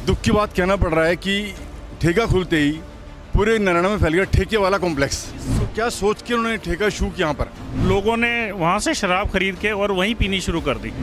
दुख की बात कहना पड़ रहा है कि ठेका खुलते ही पूरे नारायणा में फैल गया ठेके वाला कॉम्प्लेक्स। तो क्या सोच के उन्होंने ठेका शुरू किया यहाँ पर? लोगों ने वहाँ से शराब खरीद के और वहीं पीनी शुरू कर दी।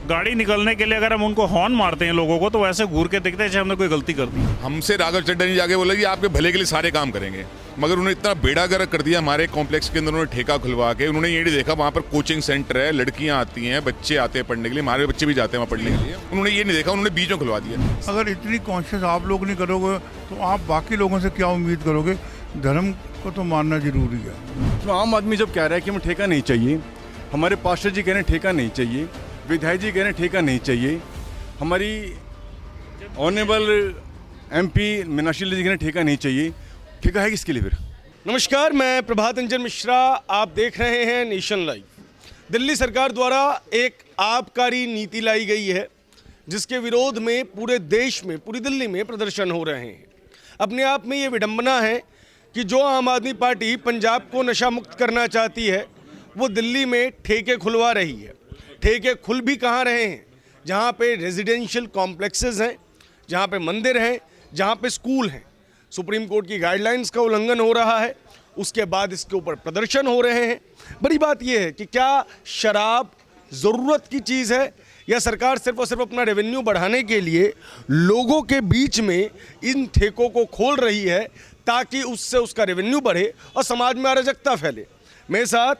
गाड़ी निकलने के लिए अगर हम उनको हॉर्न मारते हैं लोगों को, तो वैसे घूर के देखते हैं जैसे हमने कोई गलती कर दी। हमसे राघव चड्ढा ने जाके बोला कि आपके भले के लिए सारे काम करेंगे, मगर उन्होंने इतना बेड़ा गर्क कर दिया हमारे कॉम्प्लेक्स के अंदर। उन्होंने ठेका खुलवा के उन्होंने ये नहीं देखा वहाँ पर कोचिंग सेंटर है, लड़कियाँ आती हैं, बच्चे आते हैं पढ़ने के लिए, हमारे बच्चे भी जाते हैं वहाँ पढ़ने के लिए। उन्होंने ये नहीं देखा, उन्होंने बीच में खुलवा दिया। अगर इतनी कॉन्शियस आप लोग नहीं करोगे तो आप बाकी लोगों से क्या उम्मीद करोगे? धर्म को तो मानना जरूरी है। तो आम आदमी जब कह रहा है कि हमें ठेका नहीं चाहिए, हमारे पास्टर जी कह रहे हैं ठेका नहीं चाहिए, विधायक जी कह रहे हैं ठेका नहीं चाहिए, हमारी ऑनरेबल MP मीनाक्षी लेडी जी कह रहे हैं ठेका नहीं चाहिए, ठेका है किसके लिए फिर? नमस्कार, मैं प्रभात रंजन मिश्रा, आप देख रहे हैं नेशन लाइव। दिल्ली सरकार द्वारा एक आबकारी नीति लाई गई है जिसके विरोध में पूरे देश में, पूरी दिल्ली में प्रदर्शन हो रहे हैं। अपने आप में ये विडंबना है कि जो आम आदमी पार्टी पंजाब को नशा मुक्त करना चाहती है वो दिल्ली में ठेके खुलवा रही है। ठेके खुल भी कहाँ रहे हैं? जहाँ पे रेजिडेंशियल कॉम्प्लेक्सेस हैं, जहाँ पे मंदिर हैं, जहाँ पे स्कूल हैं। सुप्रीम कोर्ट की गाइडलाइंस का उल्लंघन हो रहा है, उसके बाद इसके ऊपर प्रदर्शन हो रहे हैं। बड़ी बात यह है कि क्या शराब ज़रूरत की चीज़ है या सरकार सिर्फ और सिर्फ अपना रेवेन्यू बढ़ाने के लिए लोगों के बीच में इन ठेकों को खोल रही है ताकि उससे उसका रेवेन्यू बढ़े और समाज में अराजकता फैले। मेरे साथ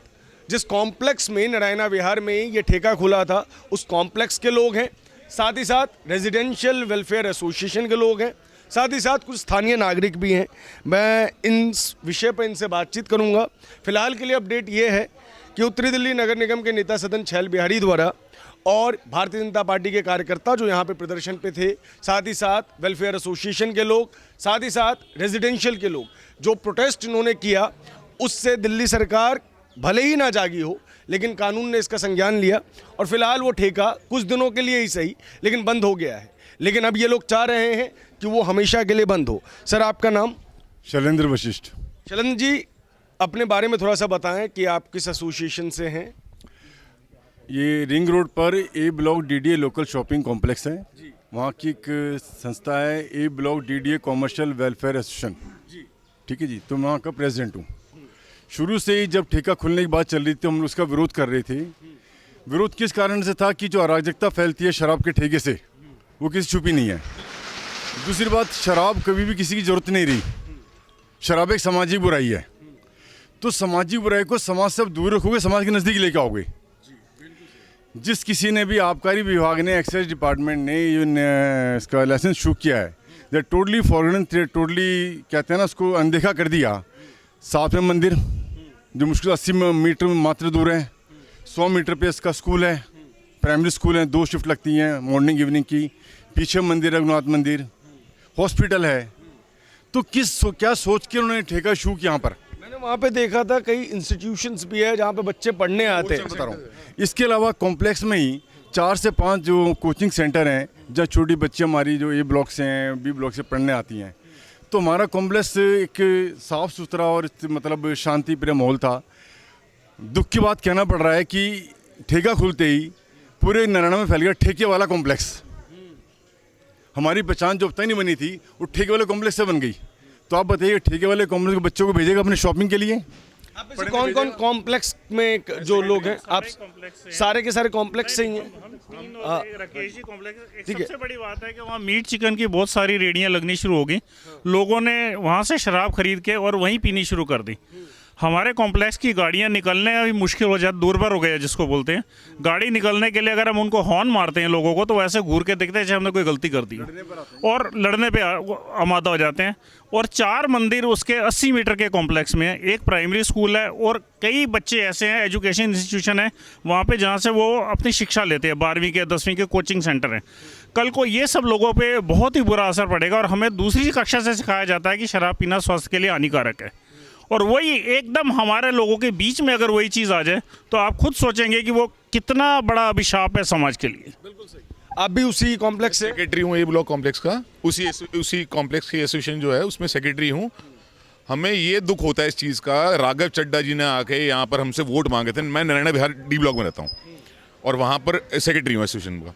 जिस कॉम्प्लेक्स में नारायणा विहार में ये ठेका खुला था उस कॉम्प्लेक्स के लोग हैं, साथ ही साथ रेजिडेंशियल वेलफेयर एसोसिएशन के लोग हैं, साथ ही साथ कुछ स्थानीय नागरिक भी हैं। मैं इन विषय पर इनसे बातचीत करूंगा। फिलहाल के लिए अपडेट ये है कि उत्तरी दिल्ली नगर निगम के नेता सदन छैल बिहारी द्वारा और भारतीय जनता पार्टी के कार्यकर्ता जो यहाँ पे प्रदर्शन पे थे, साथ ही साथ वेलफेयर एसोसिएशन के लोग, साथ ही साथ रेजिडेंशियल के लोग, जो प्रोटेस्ट इन्होंने किया उससे दिल्ली सरकार भले ही ना जागी हो लेकिन कानून ने इसका संज्ञान लिया और फिलहाल वो ठेका कुछ दिनों के लिए ही सही लेकिन बंद हो गया है। लेकिन अब ये लोग चाह रहे हैं कि वो हमेशा के लिए बंद हो। सर, आपका नाम? शैलेंद्र वशिष्ठ। शैलेंद्र जी, अपने बारे में थोड़ा सा बताएं कि आप किस एसोसिएशन से हैं? ये रिंग रोड पर A block DDA local shopping complex है, वहाँ की एक संस्था है A block DDA commercial welfare association. ठीक है जी, तो मैं वहाँ का प्रेसिडेंट हूँ। शुरू से ही जब ठेका खुलने की बात चल रही थी हम उसका विरोध कर रहे थे। विरोध किस कारण से था कि जो अराजकता फैलती है शराब के ठेके से, वो किसी छुपी नहीं है। दूसरी बात, शराब कभी भी किसी की ज़रूरत नहीं रही। शराब एक सामाजिक बुराई है, तो सामाजिक बुराई को समाज से अब दूर रखोगे, समाज के नज़दीक लेके आओगे। जिस किसी ने भी आबकारी विभाग ने, एक्साइज डिपार्टमेंट ने इसका लाइसेंस इशू किया है, दे टोटली फॉरगन, टोटली कहते हैं ना, उसको अनदेखा कर दिया। साथ में मंदिर जो मुश्किल 80 मीटर मात्र दूर है, 100 मीटर पे इसका स्कूल है, प्राइमरी स्कूल है, 2 शिफ्ट लगती हैं मॉर्निंग इवनिंग की। पीछे मंदिर, रघुनाथ मंदिर, हॉस्पिटल है। तो क्या सोच के उन्होंने ठेका शुरू किया यहाँ पर? मैंने वहाँ पे देखा था कई इंस्टीट्यूशंस भी है जहाँ पे बच्चे पढ़ने आते हैं। बता रहा हूँ, इसके अलावा कॉम्प्लेक्स में ही 4 से 5 जो कोचिंग सेंटर हैं जहाँ छोटी बच्ची हमारी जो A ब्लॉक से हैं, B ब्लॉक से पढ़ने आती हैं। तो हमारा कॉम्प्लेक्स एक साफ़ सुथरा और मतलब शांति प्रिय माहौल था। दुख की बात कहना पड़ रहा है कि ठेका खुलते ही पूरे नारायणा में फैल गया ठेके वाला कॉम्प्लेक्स। हमारी पहचान जो अब तक नहीं बनी थी वो ठेके वाले कॉम्प्लेक्स से बन गई। तो आप बताइए, ठेके वाले कॉम्प्लेक्स के बच्चों को भेजेगा अपने शॉपिंग के लिए? कौन कौन कॉम्प्लेक्स में जो लोग हैं? आप सारे के सारे कॉम्प्लेक्स से ही हैं? राकेश जी, कॉम्प्लेक्स सबसे बड़ी बात है कि वहाँ मीट चिकन की बहुत सारी रेडियाँ लगनी शुरू हो गई। लोगों ने वहाँ से शराब खरीद के और वहीं पीनी शुरू कर दी। हमारे कॉम्प्लेक्स की गाड़ियाँ निकलने अभी मुश्किल हो जाती, दूरभर हो गया जिसको बोलते हैं। गाड़ी निकलने के लिए अगर हम उनको हॉर्न मारते हैं लोगों को, तो वैसे घूर के देखते हैं जैसे हमने कोई गलती कर दी और लड़ने पे आमादा हो जाते हैं। और 4 मंदिर उसके 80 मीटर के कॉम्प्लेक्स में है, एक प्राइमरी स्कूल है और कई बच्चे ऐसे हैं, एजुकेशन इंस्टीट्यूशन है वहाँ पे जहाँ से वो अपनी शिक्षा लेते हैं, 12वीं के 10वीं के कोचिंग सेंटर हैं। कल को ये सब लोगों पे बहुत ही बुरा असर पड़ेगा और हमें दूसरी कक्षा से सिखाया जाता है कि शराब पीना स्वास्थ्य के लिए हानिकारक है। और वही एकदम हमारे लोगों के बीच में अगर वही चीज़ आ जाए तो आप खुद सोचेंगे कि वो कितना बड़ा अभिशाप है समाज के लिए। बिल्कुल सही। आप भी उसी कॉम्प्लेक्स से? सेक्रेटरी हूँ A ब्लॉक कॉम्प्लेक्स का, उसी कॉम्प्लेक्स की एसोसिएशन जो है उसमें सेक्रेटरी हूँ। हमें ये दुख होता है इस चीज़ का, राघव चड्ढा जी ने आके यहाँ पर हमसे वोट मांगे थे। मैं नारायणा विहार D ब्लॉक में रहता हूँ और वहाँ पर सेक्रेटरी हूँ एसोसिएशन का।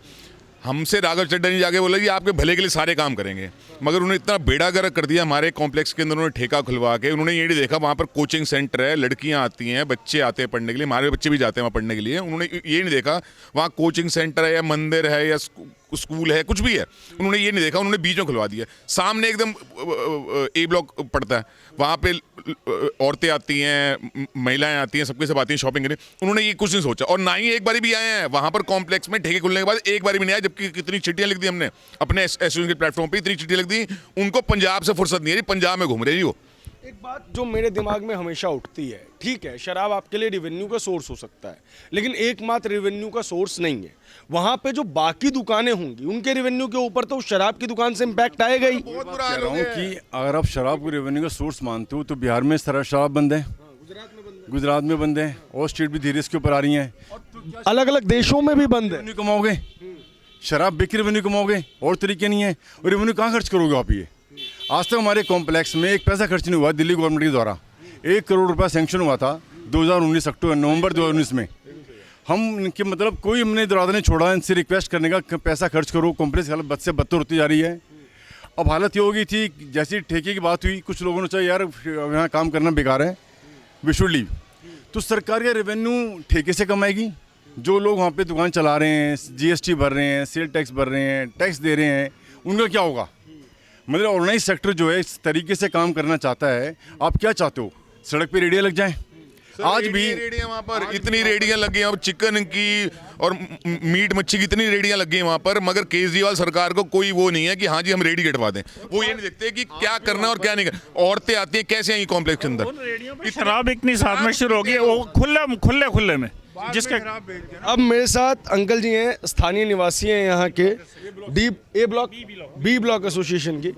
हमसे राघव चड्ढा ने जाके बोला कि आपके भले के लिए सारे काम करेंगे, मगर उन्होंने इतना बेड़ा गर्क कर दिया हमारे कॉम्प्लेक्स के अंदर। उन्होंने ठेका खुलवा के, उन्होंने ये नहीं देखा वहाँ पर कोचिंग सेंटर है, लड़कियाँ आती हैं, बच्चे आते हैं पढ़ने के लिए, हमारे बच्चे भी जाते हैं वहाँ पढ़ने के लिए। उन्होंने ये नहीं देखा वहाँ कोचिंग सेंटर है या मंदिर है या स्कूल है, कुछ भी है, उन्होंने ये नहीं देखा, उन्होंने बीच में खुलवा दिया। सामने एकदम ए ब्लॉक पड़ता है, वहाँ पे औरतें आती हैं, महिलाएं आती हैं, सबके सब आती हैं शॉपिंग करने। उन्होंने ये कुछ नहीं सोचा, और ना ही एक बारी भी आए हैं वहाँ पर कॉम्प्लेक्स में ठेके खुलने के बाद, एक बारी भी नहीं आया। जबकि कितनी चिट्ठियाँ लिख दी हमने अपने एसोसिएशन के प्लेटफॉर्म पे, इतनी चिट्ठियाँ लिख दी। उनको पंजाब से फुर्सत नहीं है जी, पंजाब में घूम रहे जी वो। एक बात जो मेरे दिमाग में हमेशा उठती है, ठीक है शराब आपके लिए रेवेन्यू का सोर्स हो सकता है, लेकिन एकमात्र रेवेन्यू का सोर्स नहीं है। वहां पे जो बाकी दुकानें होंगी उनके रेवेन्यू के ऊपर तो शराब की दुकान से इम्पैक्ट आएगा ही। बहुत बुरा कह हाल रहा हो हूँ गया है। कि अगर आप शराब को रेवेन्यू का सोर्स मानते हो तो बिहार में शराब बंद है, गुजरात में बंद है, और स्टेट भी धीरे इसके ऊपर आ रही हैं। अलग अलग देशों में भी बंद है। रेवेन्यू कमाओगे, शराब बिक रेवेन्यू कमाओगे, और तरीके नहीं है। और रेवेन्यू कहाँ खर्च करोगे आप? ये आज तक हमारे कॉम्प्लेक्स में एक पैसा खर्च नहीं हुआ दिल्ली गवर्नमेंट के द्वारा। 1 करोड़ रुपया सैंक्शन हुआ था 2019 नवंबर 2019 में। हम इनके मतलब कोई हमने दरवाजा नहीं छोड़ा इनसे रिक्वेस्ट करने का, पैसा खर्च करो। कॉम्प्लेक्स की हालत बद से बदतर होती जा रही है। अब हालत ये हो गई थी, जैसी ठेके की बात हुई, कुछ लोगों ने चाहे यार यहाँ काम करना बेकार है, वी शुड लीव। तो सरकार का रेवेन्यू ठेके से कमाएगी। जो लोग वहाँ पे दुकान चला रहे हैं, GST भर रहे हैं, सेल टैक्स भर रहे हैं, टैक्स दे रहे हैं, उनका क्या होगा? मतलब ऑर्गेनाइज सेक्टर जो है इस तरीके से काम करना चाहता है। आप क्या चाहते हो? सड़क पे रेडियाँ लग जाएं? आज भी रेडियाँ वहाँ पर इतनी रेडियाँ लगी हैं, चिकन की और मीट मच्छी की इतनी रेडियाँ लगी हैं वहाँ पर, मगर केजरीवाल सरकार को कोई वो नहीं है कि हाँ जी हम रेडी कटवा दें। वो ये नहीं देखते कि क्या करना और क्या नहीं करना। औरतें आती हैं, कैसे आई कॉम्प्लेक्स के अंदर, शराब बिकनी साथ में शुरू होगी, वो खुले में जिसके। अब मेरे साथ अंकल जी हैं, स्थानीय निवासी हैं यहाँ के, बी ब्लॉक एसोसिएशन के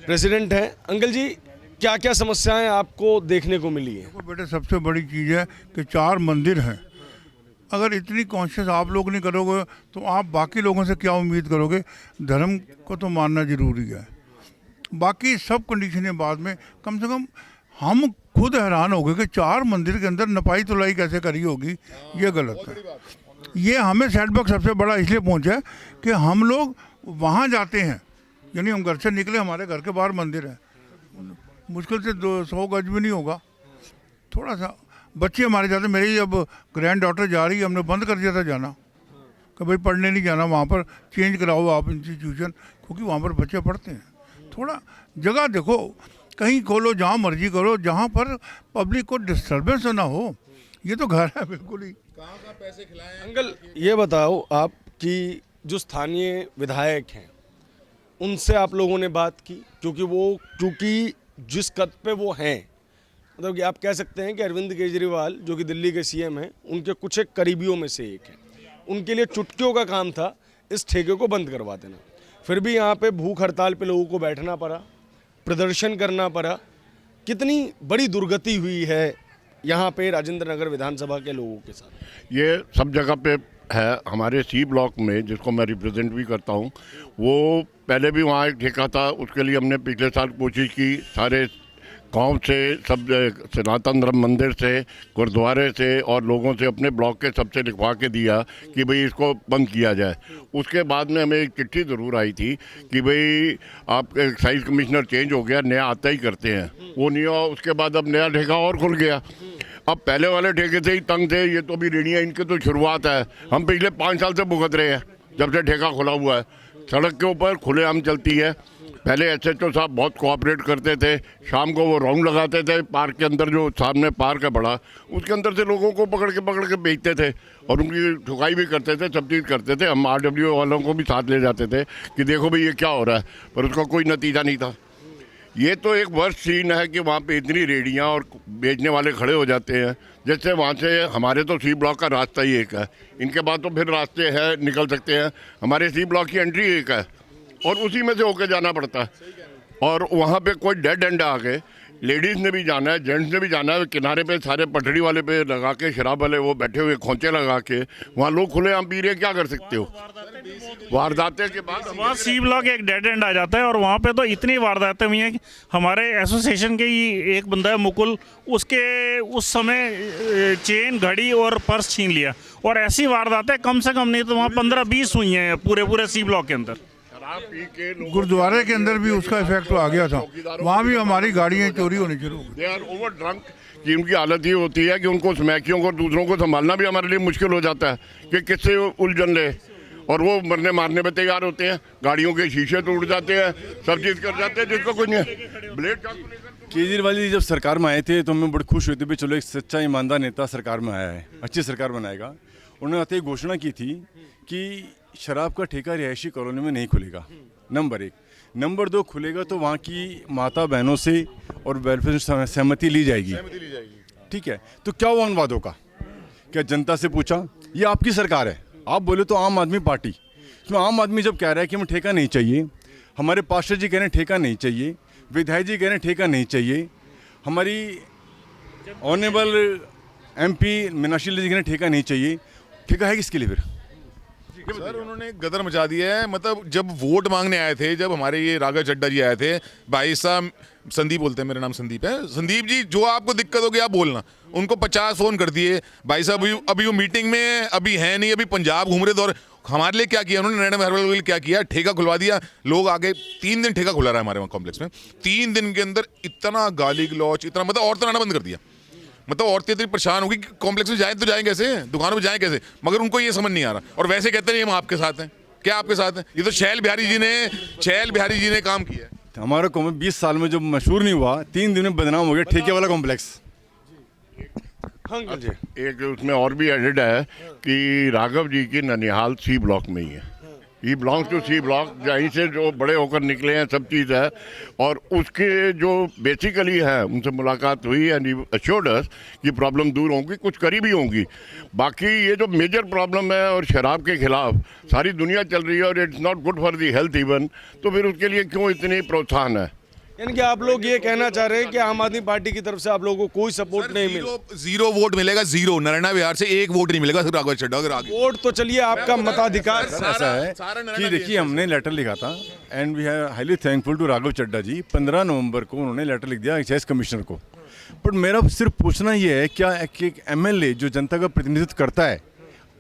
प्रेसिडेंट हैं। अंकल जी, क्या क्या समस्याएं आपको देखने को मिली है? देखो बेटे, सबसे बड़ी चीज़ है कि 4 मंदिर हैं। अगर इतनी कॉन्शियस आप लोग नहीं करोगे तो आप बाकी लोगों से क्या उम्मीद करोगे? धर्म को तो मानना ज़रूरी है, बाकी सब कंडीशनें बाद में। कम से कम हम खुद हैरान हो गए कि 4 मंदिर के अंदर नपाई तुलाई कैसे करी होगी। ये गलत है। ये हमें सेटबैक सबसे बड़ा इसलिए पहुंचा है कि हम लोग वहाँ जाते हैं, यानी हम घर से निकले, हमारे घर के बाहर मंदिर है, मुश्किल से 200 गज भी नहीं होगा। थोड़ा सा बच्चे हमारे जाते, मेरी जब ग्रैंड डॉटर जा रही है, हमने बंद कर दिया था जाना कि भाई पढ़ने नहीं जाना, वहाँ पर चेंज कराओ आप इंस्टीट्यूशन, क्योंकि वहाँ पर बच्चे पढ़ते हैं। थोड़ा जगह देखो, कहीं खोलो, जहाँ मर्जी करो, जहाँ पर पब्लिक को डिस्टर्बेंस ना हो। ये तो घर है बिल्कुल ही। पैसे खिलाएं। अंकल ये बताओ आप कि जो स्थानीय विधायक हैं उनसे आप लोगों ने बात की, क्योंकि जिस कद पे वो हैं, मतलब कि आप कह सकते हैं कि अरविंद केजरीवाल जो कि दिल्ली के सीएम हैं, उनके कुछ एक करीबियों में से एक हैं। उनके लिए चुटकियों का काम था इस ठेके को बंद करवा देना। फिर भी यहाँ पे भूख हड़ताल पे लोगों को बैठना पड़ा, प्रदर्शन करना पड़ा। कितनी बड़ी दुर्गति हुई है यहाँ पे राजेंद्र नगर विधानसभा के लोगों के साथ। ये सब जगह पे है। हमारे सी ब्लॉक में, जिसको मैं रिप्रेजेंट भी करता हूँ, वो पहले भी वहाँ एक ठेका था। उसके लिए हमने पिछले साल कोशिश की, सारे गांव से, सब सनातन धर्म मंदिर से, गुरुद्वारे से और लोगों से, अपने ब्लॉक के सबसे लिखवा के दिया कि भाई इसको बंद किया जाए। उसके बाद में हमें एक चिट्ठी ज़रूर आई थी कि भाई आप एक्साइज कमिश्नर चेंज हो गया, नया आता ही करते हैं। वो नहीं हुआ। उसके बाद अब नया ठेका और खुल गया। अब पहले वाले ठेके से ही तंग थे। ये तो अभी रेडियाँ इनके तो शुरुआत है। हम पिछले 5 साल से भुगत रहे हैं जब से ठेका खुला हुआ है। सड़क के ऊपर खुलेआम चलती है। पहले SHO साहब बहुत कोऑपरेट करते थे। शाम को वो राउंड लगाते थे पार्क के अंदर, जो सामने पार्क है बड़ा, उसके अंदर से लोगों को पकड़ के बेचते थे और उनकी ठुकाई भी करते थे, सब चीज़ करते थे। हम RWO वालों को भी साथ ले जाते थे कि देखो भाई ये क्या हो रहा है, पर उसका कोई नतीजा नहीं था। ये तो एक वर्स्ट सीन है कि वहाँ पे इतनी रेडियाँ और बेचने वाले खड़े हो जाते हैं। जैसे वहाँ से हमारे तो सी ब्लॉक का रास्ता ही एक है, इनके बाद तो फिर रास्ते हैं, निकल सकते हैं। हमारे सी ब्लॉक की एंट्री एक है और उसी में से होके जाना पड़ता है। और वहाँ पे कोई डेड एंड आ गए, लेडीज़ ने भी जाना है, जेंट्स ने भी जाना है। किनारे पे सारे पटड़ी वाले पे लगा के, शराब वाले वो बैठे हुए खोंचे लगा के, वहाँ लोग खुले आम पी रहे हैं, क्या कर सकते हो? वारदाते के बाद वहाँ सी ब्लॉक एक डेड एंड आ जाता है और वहाँ पे तो इतनी वारदातें हुई हैं कि हमारे एसोसिएशन के ही एक बंदा है मुकुल, उसके उस समय चेन, घड़ी और पर्स छीन लिया। और ऐसी वारदातें कम से कम नहीं तो वहाँ 15-20 हुई हैं पूरे सी ब्लॉक के अंदर। गुरुद्वारे के अंदर भी उसका इफेक्ट आ गया था, वहाँ भी हमारी गाड़ियाँ चोरी होनी शुरू हो गई। दे आर ओवर ड्रंक कि उनकी हालत ये होती है कि उनको स्मैकियों को दूसरों को संभालना भी हमारे लिए मुश्किल हो जाता है कि किससे उलझन ले, और वो मरने मारने पे तैयार होते हैं। गाड़ियों के शीशे टूट जाते हैं, सब चीज़ कर जाते हैं जिसको कुछ नहीं। ब्लेड केजरीवाल जी जब सरकार में आए थे तो मैं बड़ी खुश हुई थी, चलो एक सच्चा ईमानदार नेता सरकार में आया है, अच्छी सरकार बनाएगा। उन्होंने आते ही घोषणा की थी कि शराब का ठेका रिहायशी कॉलोनी में नहीं खुलेगा, नंबर 1। नंबर 2, खुलेगा तो वहाँ की माता बहनों से और वेलफेयर से सहमति ली जाएगी। ठीक है, तो क्या हुआ उन वादों का? क्या जनता से पूछा? ये आपकी सरकार है, आप बोले तो आम आदमी पार्टी, इसमें आम आदमी जब कह रहा है कि हमें ठेका नहीं चाहिए, हमारे पास्टर जी कह रहे हैं ठेका नहीं चाहिए, विधायक जी कह रहे हैं ठेका नहीं चाहिए, हमारी ऑनरेबल MP मीनाक्षी लेखी जी कह रहे हैं ठेका नहीं चाहिए, ठेका है किसके लिए फिर? सर उन्होंने गदर मचा दिया है। मतलब जब वोट मांगने आए थे, जब हमारे ये राघव चड्डा जी आए थे, भाई साहब संदीप बोलते हैं, मेरा नाम संदीप है, संदीप जी जो आपको दिक्कत होगी आप बोलना। उनको 50 फ़ोन कर दिए, भाई साहब अभी वो मीटिंग में अभी है नहीं, अभी पंजाब घूम रहे। दौर हमारे लिए क्या किया उन्होंने, नरेंद्र हरवल के लिए क्या किया, ठेका खुलवा दिया। लोग आगे 3 दिन ठेका खुला रहा है हमारे वहाँ कॉम्प्लेक्स में। 3 दिन के अंदर इतना गाली गलौच, इतना मतलब औरतें आना बंद कर दिया। मतलब औरतें इतनी परेशान होगी कि कॉम्प्लेक्स में जाएं तो जाएं कैसे, दुकानों में जाएं कैसे, मगर उनको ये समझ नहीं आ रहा। और वैसे कहते हैं हम आपके साथ हैं, क्या आपके साथ हैं? ये तो शैल बिहारी जी ने काम किया है। हमारा कॉम्प्लेक्स 20 साल में जो मशहूर नहीं हुआ, 3 दिन में बदनाम हो गया, ठेके वाला कॉम्प्लेक्स। हाँ जी, एक उसमें और भी एडेड है कि राघव जी की ननिहाल सी ब्लॉक में ही है। He belongs to C block, जहीं से जो बड़े होकर निकले हैं, सब चीज़ है। और उसके जो बेसिकली है, उनसे मुलाकात हुई एंड ही अश्योर्ड अस कि प्रॉब्लम दूर होंगी, कुछ करीबी होंगी। बाकी ये जो मेजर प्रॉब्लम है और शराब के खिलाफ सारी दुनिया चल रही है और it's not good for the health even, तो फिर उसके लिए क्यों इतनी प्रोत्साहन है? यानी कि आप लोग ये कहना चाह रहे हैं कि आम आदमी पार्टी की तरफ से आप लोगों को कोई सपोर्ट नहीं मिला? जीरो वोट मिलेगा, जीरो। नारायणा विहार से 1 वोट नहीं मिलेगा राघव चड्ढा अगर आगे। वोट तो चलिए आपका मताधिकार। ऐसा है कि देखिए हमने लेटर लिखा था and we are highly thankful to Raghav Chadha ji. 15 नवंबर को उन्होंने लेटर लिख दिया एक्साइज कमिश्नर को। बट मेरा सिर्फ पूछना ये है, क्या एक MLA जो जनता का प्रतिनिधित्व करता है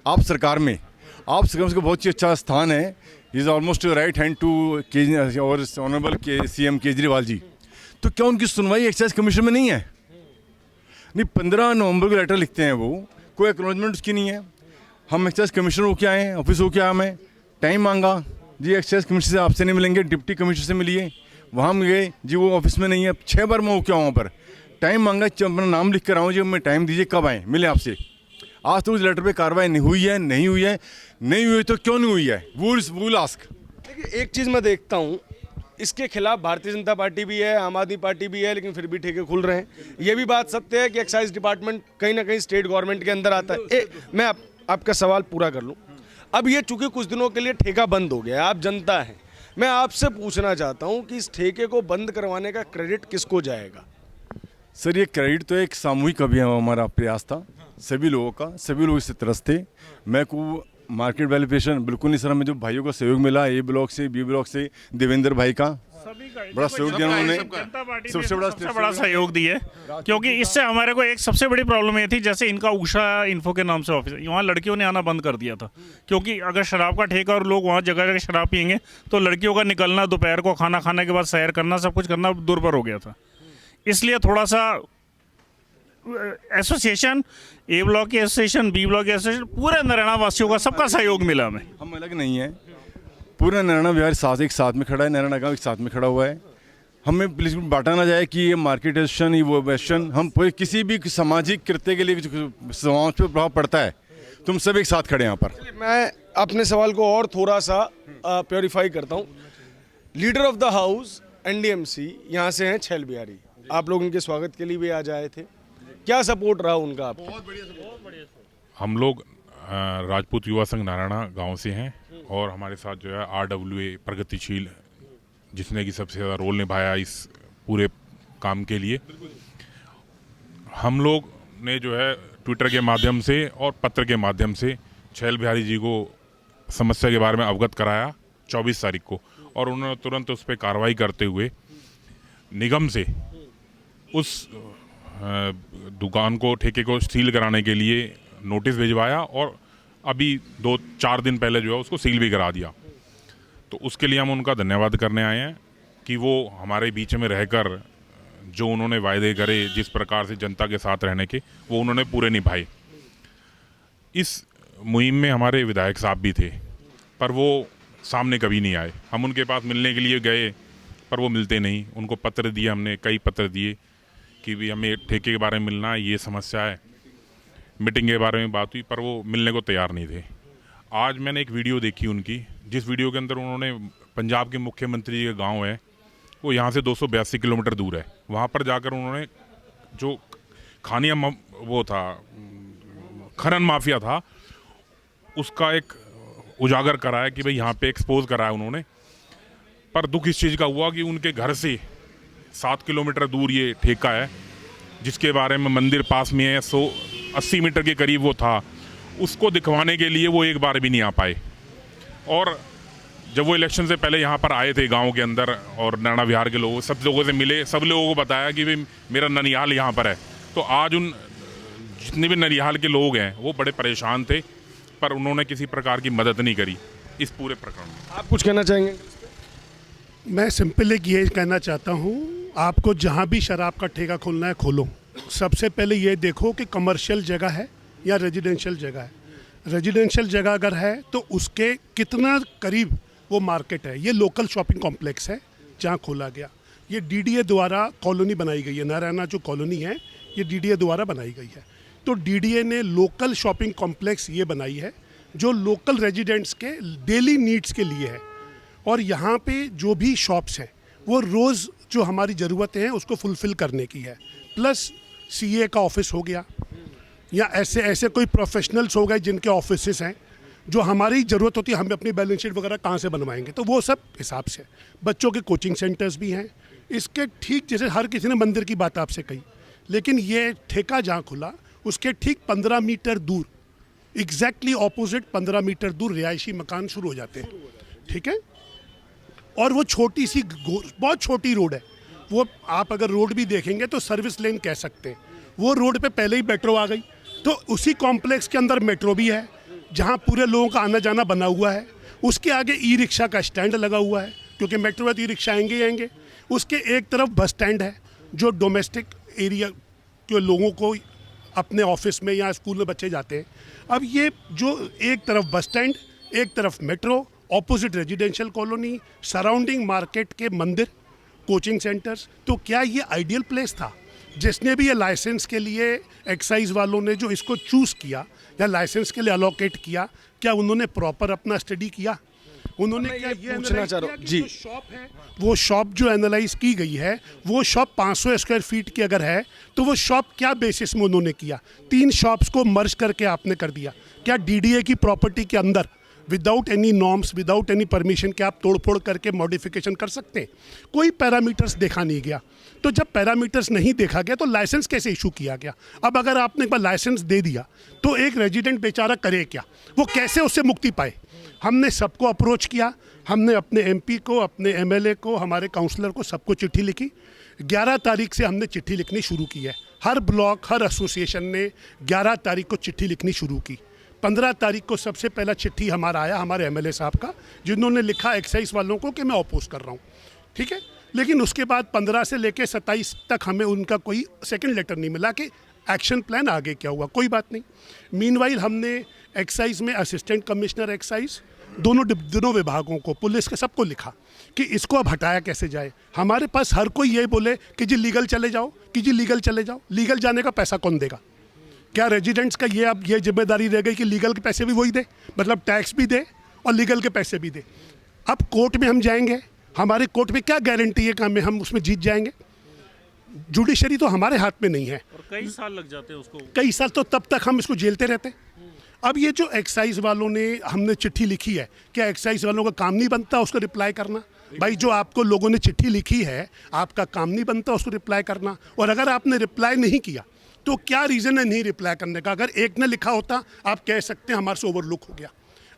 आप सरकार में, आप सरकार में बहुत ही अच्छा स्थान है, is almost right hand to और ऑनरेबल CM केजरीवाल जी, तो क्या उनकी सुनवाई एक्साइज कमीशन में नहीं है? नहीं, 15 नवंबर को लेटर लिखते हैं वो, कोई एक्नॉलेजमेंट उसकी नहीं है। हम एक्साइज कमिश्नर हो के आए हैं, ऑफिस हो के आए, हमें टाइम मांगा जी एक्साइज कमिश्नर से आपसे नहीं मिलेंगे, डिप्टी कमिश्नर से मिलिए। वहाँ हम गए जी, वो ऑफिस में नहीं है। 6 बार मैं हो के आऊँ वहाँ पर, टाइम मांगा, अपना नाम लिख कर आऊँ जी, मैं टाइम दीजिए, कब आएँ मिले आपसे। आज तो उस लेटर पे कार्रवाई नहीं हुई है, नहीं हुई है, नहीं हुई तो क्यों नहीं हुई है? वूल आस्क। देखिए एक चीज़ मैं देखता हूँ, इसके खिलाफ भारतीय जनता पार्टी भी है, आम आदमी पार्टी भी है, लेकिन फिर भी ठेके खुल रहे हैं। ये भी बात सत्य है कि एक्साइज डिपार्टमेंट कहीं ना कहीं स्टेट गवर्नमेंट के अंदर आता है। मैं आपका सवाल पूरा कर लूँ। अब ये चूंकि कुछ दिनों के लिए ठेका बंद हो गया है, आप जनता हैं, मैं आपसे पूछना चाहता हूँ कि इस ठेके को बंद करवाने का क्रेडिट किसको जाएगा? सर ये क्रेडिट तो एक सामूहिक अभियान हमारा प्रयास था, सभी लोगों का, सभी लोग इससे त्रस्त थे। मैं को मार्केट वैल्यूएशन बिल्कुल नहीं सर, हमें जो भाइयों का सहयोग मिला A ब्लॉक से, B ब्लॉक से, देवेंद्र भाई का बड़ा सहयोग दिया उन्होंने, सबसे बड़ा सहयोग दिया, क्योंकि इससे हमारे को एक सबसे बड़ी प्रॉब्लम ये थी, जैसे इनका उषा इन्फो के नाम से ऑफिस है, वहाँ लड़कियों ने आना बंद कर दिया था, क्योंकि अगर शराब का ठेका और लोग वहाँ जगह जगह शराब पियेंगे तो लड़कियों का निकलना, दोपहर को खाना खाने के बाद सैर करना, सब कुछ करना दुर्भर हो गया था। इसलिए थोड़ा सा एसोसिएशन, A ब्लॉक की एसोसिएशन, B ब्लॉक की एसोसिएशन, पूरे नारायणा वासियों का सबका सहयोग मिला हमें। हम अलग नहीं है, पूरा नारायणा विहार एक साथ में खड़ा है, नारायणा गाँव एक साथ में खड़ा हुआ है। हमें प्लीज बांटा ना जाए कि ये मार्केट एसोसिएशन, ये वो एसोसिएशन, हम पूरे किसी भी सामाजिक कृत्य के लिए समाज पर प्रभाव पड़ता है, तुम सब एक साथ खड़े यहाँ पर। मैं अपने सवाल को और थोड़ा सा प्योरीफाई करता हूँ। Leader of the house NDMC यहाँ से हैं छैल बिहारी, आप लोग उनके स्वागत के लिए भी आज आए थे, क्या सपोर्ट रहा उनका आपको? बहुत बढ़िया। हम लोग राजपूत युवा संघ नारायणा गांव से हैं और हमारे साथ जो है RWA प्रगतिशील, जिसने कि सबसे ज़्यादा रोल निभाया इस पूरे काम के लिए। हम लोग ने जो है ट्विटर के माध्यम से और पत्र के माध्यम से छैल बिहारी जी को समस्या के बारे में अवगत कराया 24 तारीख को, और उन्होंने तुरंत उस पर कार्रवाई करते हुए निगम से उस दुकान को, ठेके को सील कराने के लिए नोटिस भिजवाया, और अभी 2-4 दिन पहले जो है उसको सील भी करा दिया। तो उसके लिए हम उनका धन्यवाद करने आए हैं कि वो हमारे बीच में रहकर जो उन्होंने वायदे करे, जिस प्रकार से जनता के साथ रहने के, वो उन्होंने पूरे निभाए। इस मुहिम में हमारे विधायक साहब भी थे, पर वो सामने कभी नहीं आए। हम उनके पास मिलने के लिए गए, पर वो मिलते नहीं। उनको पत्र दिए, हमने कई पत्र दिए कि भी हमें ठेके के बारे में मिलना है, ये समस्या है, मीटिंग के बारे में बात हुई, पर वो मिलने को तैयार नहीं थे। आज मैंने एक वीडियो देखी उनकी, जिस वीडियो के अंदर उन्होंने पंजाब के मुख्यमंत्री जी का गांव है, वो यहाँ से 282 किलोमीटर दूर है, वहाँ पर जाकर उन्होंने जो खानिया वो था, खनन माफिया था, उसका एक उजागर कराया कि भाई यहाँ पे एक्सपोज कराया उन्होंने। पर दुख इस चीज़ का हुआ कि उनके घर से 7 किलोमीटर दूर ये ठेका है, जिसके बारे में मंदिर पास में है, 180 मीटर के करीब वो था, उसको दिखवाने के लिए वो एक बार भी नहीं आ पाए। और जब वो इलेक्शन से पहले यहाँ पर आए थे गांव के अंदर, और नैना विहार के लोग, सब लोगों से मिले, सब लोगों को बताया कि भाई मेरा ननिहाल यहाँ पर है। तो आज उन जितने भी ननिहाल के लोग हैं वो बड़े परेशान थे, पर उन्होंने किसी प्रकार की मदद नहीं करी इस पूरे प्रकरण में। आप कुछ कहना चाहेंगे? मैं सिंपल एक ये कहना चाहता हूँ, आपको जहाँ भी शराब का ठेका खोलना है खोलो। सबसे पहले ये देखो कि कमर्शियल जगह है या रेजिडेंशियल जगह है। रेजिडेंशियल जगह अगर है तो उसके कितना करीब वो मार्केट है। ये लोकल शॉपिंग कॉम्प्लेक्स है जहाँ खोला गया। ये डीडीए द्वारा कॉलोनी बनाई गई है, नारायणा जो कॉलोनी है ये डीडीए द्वारा बनाई गई है। तो डीडीए ने लोकल शॉपिंग कॉम्प्लेक्स ये बनाई है जो लोकल रेजिडेंट्स के डेली नीड्स के लिए है। और यहाँ पे जो भी शॉप्स हैं वो रोज़ जो हमारी ज़रूरतें हैं उसको फुलफ़िल करने की है। प्लस सीए का ऑफिस हो गया, या ऐसे ऐसे कोई प्रोफेशनल्स हो गए जिनके ऑफिसेस हैं, जो हमारी ज़रूरत होती है, हम अपनी बैलेंस शीट वगैरह कहाँ से बनवाएंगे, तो वो सब हिसाब से। बच्चों के कोचिंग सेंटर्स भी हैं इसके ठीक, जैसे हर किसी ने मंदिर की बात आपसे कही, लेकिन ये ठेका जहाँ खुला उसके ठीक 15 मीटर दूर, एग्जैक्टली ऑपोजिट 15 मीटर दूर रिहायशी मकान शुरू हो जाते हैं। ठीक है, और वो छोटी सी बहुत छोटी रोड है वो। आप अगर रोड भी देखेंगे तो सर्विस लेन कह सकते हैं। वो रोड पे पहले ही मेट्रो आ गई, तो उसी कॉम्प्लेक्स के अंदर मेट्रो भी है जहाँ पूरे लोगों का आना जाना बना हुआ है। उसके आगे ई रिक्शा का स्टैंड लगा हुआ है, क्योंकि मेट्रो है तो ई रिक्शा आएंगे ही आएंगे। उसके एक तरफ बस स्टैंड है जो डोमेस्टिक एरिया के लोगों को अपने ऑफिस में या स्कूल में बच्चे जाते हैं। अब ये जो एक तरफ बस स्टैंड, एक तरफ metro, opposite residential colony, surrounding market के मंदिर, कोचिंग सेंटर्स, तो क्या ये आइडियल प्लेस था? जिसने भी ये लाइसेंस के लिए एक्साइज वालों ने जो इसको चूज़ किया या लाइसेंस के लिए अलोकेट किया, क्या उन्होंने प्रॉपर अपना स्टडी किया? उन्होंने क्या ये पूछना चाह रहा हूँ जी, जो शॉप है, वो शॉप जो एनालाइज की गई है, वो शॉप 500 स्क्वायर फीट की अगर है तो वो शॉप क्या बेसिस में उन्होंने किया? 3 शॉप्स को मर्ज करके आपने कर दिया। क्या डीडीए की प्रॉपर्टी के अंदर without any norms, without any permission के आप तोड़फोड़ करके मॉडिफिकेशन कर सकते हैं? कोई पैरामीटर्स देखा नहीं गया। तो जब पैरामीटर्स नहीं देखा गया तो लाइसेंस कैसे इशू किया गया? अब अगर आपने एक बार लाइसेंस दे दिया तो एक रेजिडेंट बेचारा करे क्या? वो कैसे उससे मुक्ति पाए? हमने सबको अप्रोच किया, हमने अपने एमपी को, अपने एमएलए को, हमारे काउंसलर को, सबको चिट्ठी लिखी। 11 तारीख से हमने चिट्ठी लिखनी शुरू की है। हर ब्लॉक, हर एसोसिएशन ने 11 तारीख को चिट्ठी लिखनी शुरू की। 15 तारीख को सबसे पहला चिट्ठी हमारा आया, हमारे एमएलए साहब का, जिन्होंने लिखा एक्साइज वालों को कि मैं अपोज कर रहा हूँ। ठीक है, लेकिन उसके बाद 15 से लेकर 27 तक हमें उनका कोई सेकंड लेटर नहीं मिला कि एक्शन प्लान आगे क्या हुआ। कोई बात नहीं। मीनवाइल हमने एक्साइज में असिस्टेंट कमिश्नर एक्साइज, दोनों विभागों को, पुलिस के, सबको लिखा कि इसको अब हटाया कैसे जाए। हमारे पास हर कोई ये बोले कि जी लीगल चले जाओ, कि जी लीगल चले जाओ। लीगल जाने का पैसा कौन देगा? क्या रेजिडेंट्स का ये अब ये जिम्मेदारी रह गई कि लीगल के पैसे भी वही दे, मतलब टैक्स भी दे और लीगल के पैसे भी दे? अब कोर्ट में हम जाएंगे, हमारे कोर्ट में क्या गारंटी है कि हम उसमें जीत जाएंगे? जुडिशरी तो हमारे हाथ में नहीं है। और कई साल लग जाते हैं उसको, कई साल, तो तब तक हम इसको झेलते रहते हैं। अब ये जो एक्साइज वालों ने हमने चिट्ठी लिखी है, क्या एक्साइज वालों का काम नहीं बनता उसको रिप्लाई करना? भाई जो आपको लोगों ने चिट्ठी लिखी है, आपका काम नहीं बनता उसको रिप्लाई करना? और अगर आपने रिप्लाई नहीं किया तो क्या रीज़न है नहीं रिप्लाई करने का? अगर एक ने लिखा होता आप कह सकते हैं हमारे से ओवरलुक हो गया।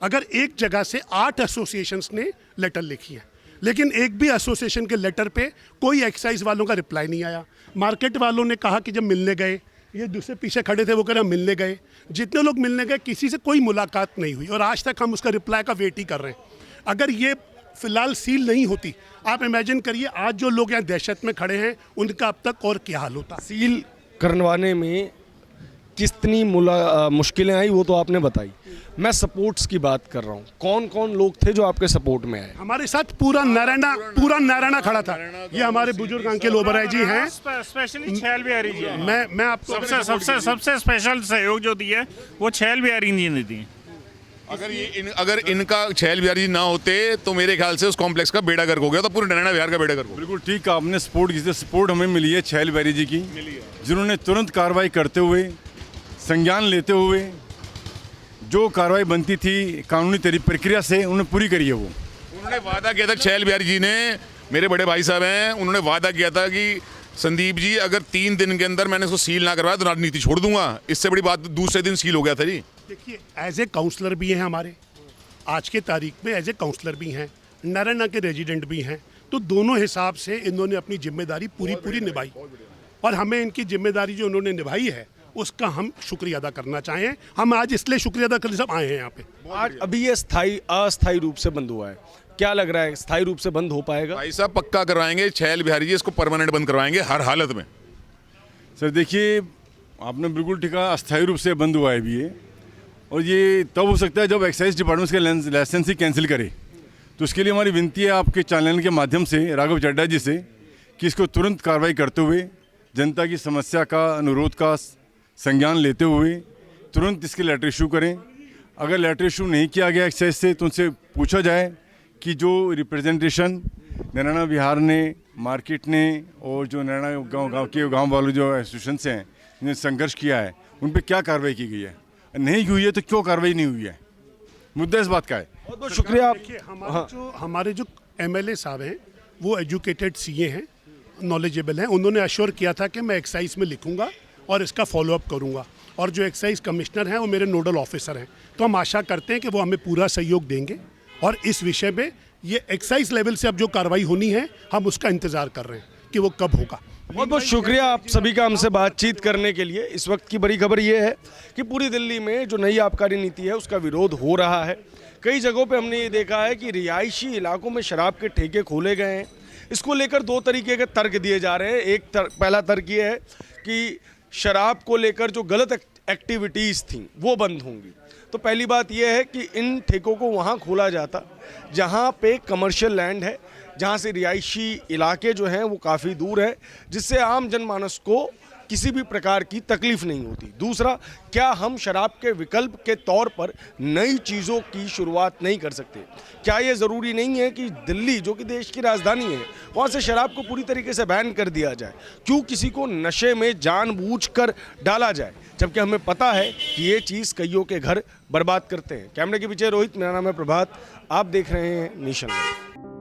अगर एक जगह से 8 एसोसिएशंस ने लेटर लिखी है, लेकिन एक भी एसोसिएशन के लेटर पे कोई एक्साइज वालों का रिप्लाई नहीं आया। मार्केट वालों ने कहा कि जब मिलने गए, ये दूसरे पीछे खड़े थे वो कह रहे मिलने गए, जितने लोग मिलने गए किसी से कोई मुलाकात नहीं हुई और आज तक हम उसका रिप्लाई का वेट ही कर रहे हैं। अगर ये फिलहाल सील नहीं होती, आप इमेजिन करिए आज जो लोग यहाँ दहशत में खड़े हैं उनका अब तक और क्या हाल होता। सील करवाने में कितनी मुश्किलें आई वो तो आपने बताई। मैं सपोर्ट्स की बात कर रहा हूँ, कौन कौन लोग थे जो आपके सपोर्ट में आए? हमारे साथ पूरा नारायणा खड़ा था। ये हमारे बुजुर्ग अंकल ओबराय जी हैं, स्पेशली छैल बिहारी जी। मैं आपको सबसे स्पेशल सहयोग जो दिया है वो छैल बिहारी जी ने दी। अगर इनका छैल बिहारी जी ना होते तो मेरे ख्याल से उस कॉम्प्लेक्स का बेड़ा गर्क हो गया, तो पूरे नैना बिहार का बेड़ा गर्क हो गया। बिल्कुल ठीक, आपने सपोर्ट हमें मिली है छैल बिहारी जी की, जिन्होंने तुरंत कार्रवाई करते हुए, संज्ञान लेते हुए जो कार्रवाई बनती थी कानूनी प्रक्रिया से उन्होंने पूरी करी है। वो उन्होंने वादा किया था, छैल बिहारी जी ने, मेरे बड़े भाई साहब हैं, उन्होंने वादा किया था कि संदीप जी अगर 3 दिन के अंदर मैंने इसको सील ना करवाया तो राजनीति छोड़ दूंगा। इससे बड़ी बात दूसरे दिन सील हो गया था जी। देखिए, एज ए काउंसलर भी हैं हमारे, आज के तारीख में एज ए काउंसलर भी हैं, नारायणा के रेजिडेंट भी हैं, तो दोनों हिसाब से इन्होंने अपनी जिम्मेदारी पूरी निभाई और हमें इनकी जिम्मेदारी जो उन्होंने निभाई है उसका हम शुक्रिया अदा करना चाहें। हम आज इसलिए शुक्रिया अदा करने सब आए हैं यहाँ पे। आज अभी ये अस्थायी रूप से बंद हुआ है, क्या लग रहा है स्थायी रूप से बंद हो पाएगा? भाई साहब पक्का करवाएंगे, छैल बिहारी जी इसको परमानेंट बंद करवाएंगे हर हालत में। सर देखिए, आपने बिल्कुल ठीक कहा, अस्थायी रूप से बंद हुआ है अभी ये, और ये तब हो सकता है जब एक्साइज डिपार्टमेंट के लाइसेंस ही कैंसिल करे। तो उसके लिए हमारी विनती है आपके चैनल के माध्यम से राघव चड्डा जी से कि इसको तुरंत कार्रवाई करते हुए, जनता की समस्या का, अनुरोध का संज्ञान लेते हुए तुरंत इसके लेटर इशू करें। अगर लेटर इशू नहीं किया गया एक्साइज से तो उनसे पूछा जाए कि जो रिप्रेजेंटेशन नैना बिहार ने, मार्केट ने और जो नैना गांव वालों जो एसोसिएशन से हैं जिन्होंने संघर्ष किया है उन पर क्या कार्रवाई की गई है, नहीं हुई है तो क्यों कार्रवाई नहीं हुई है, मुद्दा इस बात का है। बहुत बहुत शुक्रिया। देखिए, हमारे जो एमएलए साहब हैं वो एजुकेटेड सीए हैं, नॉलेजेबल हैं। उन्होंने अश्योर किया था कि मैं एक्साइज में लिखूंगा और इसका फॉलोअप करूंगा, और जो एक्साइज कमिश्नर हैं वो मेरे नोडल ऑफिसर हैं, तो हम आशा करते हैं कि वो हमें पूरा सहयोग देंगे और इस विषय में ये एक्साइज लेवल से अब जो कार्रवाई होनी है हम उसका इंतज़ार कर रहे हैं कि वो कब होगा। बहुत बहुत शुक्रिया आप सभी का हमसे बातचीत करने के लिए। इस वक्त की बड़ी खबर ये है कि पूरी दिल्ली में जो नई आबकारी नीति है उसका विरोध हो रहा है। कई जगहों पे हमने ये देखा है कि रिहायशी इलाकों में शराब के ठेके खोले गए हैं। इसको लेकर 2 तरीके के तर्क दिए जा रहे हैं। पहला तर्क ये है कि शराब को लेकर जो गलत एक्टिविटीज़ थी वो बंद होंगी। तो पहली बात यह है कि इन ठेकों को वहाँ खोला जाता जहाँ पे कमर्शियल लैंड है, जहाँ से रिहायशी इलाके जो हैं वो काफ़ी दूर है, जिससे आम जनमानस को किसी भी प्रकार की तकलीफ नहीं होती। दूसरा, क्या हम शराब के विकल्प के तौर पर नई चीज़ों की शुरुआत नहीं कर सकते? क्या ये ज़रूरी नहीं है कि दिल्ली जो कि देश की राजधानी है वहाँ से शराब को पूरी तरीके से बैन कर दिया जाए? क्यों किसी को नशे में जानबूझकर डाला जाए, जबकि हमें पता है कि ये चीज़ कईयों के घर बर्बाद करते हैं। कैमरे के पीछे रोहित, मेरा नाम है प्रभात, आप देख रहे हैं नेशन लाइव।